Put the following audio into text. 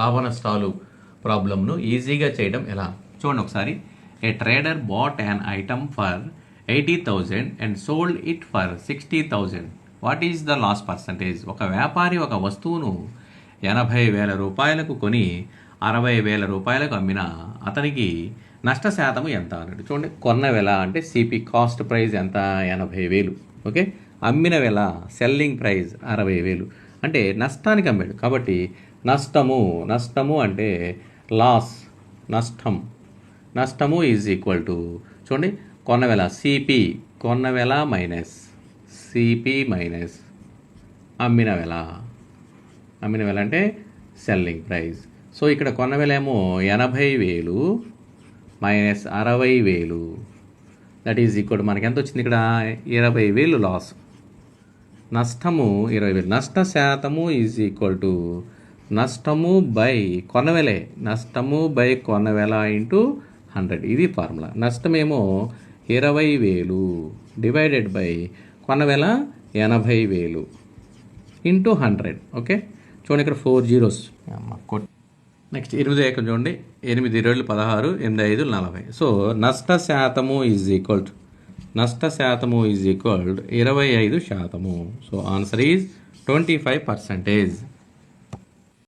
లాభ నష్టాలు ప్రాబ్లంను ఈజీగా చేయడం ఎలా చూడండి ఒకసారి. A trader bought an item for 80,000 and sold it for 60,000. What is the loss percentage? ఒక వ్యాపారి ఒక వస్తువును 80,000 రూపాయలకు కొని 60,000 రూపాయలకు అమ్మిన అతనికి నష్ట శాతము ఎంత అన్నట్టు. చూడండి, కొన్న వెల అంటే సిపి కాస్ట్ ప్రైస్ ఎంత? 80,000. ఓకే, అమ్మిన వెల సెల్లింగ్ ప్రైస్ 60,000 అంటే నష్టానికి అమ్మాడు. కాబట్టి నష్టము అంటే లాస్, నష్టము ఈజ్ ఈక్వల్ టు చూడండి కొన్న వెల సిపి, కొన్న వెల మైనస్ సిపి మైనస్ అమ్మిన వెల అంటే సెల్లింగ్ ప్రైస్. సో ఇక్కడ కొన్న వెల ఏమో 80,000 minus 60,000 that is equal to మనకి ఎంత వచ్చింది ఇక్కడ? 20,000 లాస్. నష్టము 20,000. నష్ట శాతము ఈజ్ ఈక్వల్ టు నష్టము బై కొనవెలే, నష్టము బై కొనవెల ఇంటూ 100. ఇది ఫార్ములా. నష్టమేమో 20,000 డివైడెడ్ బై కొనవెల 80,000 ఇంటూ 100. ఓకే, చూడండి ఇక్కడ 4 zeros. నెక్స్ట్ 8 ఏకం చూడండి, 8 2 16, 8 5 40. సో నష్ట శాతము is equal to 25%. So answer is 25%.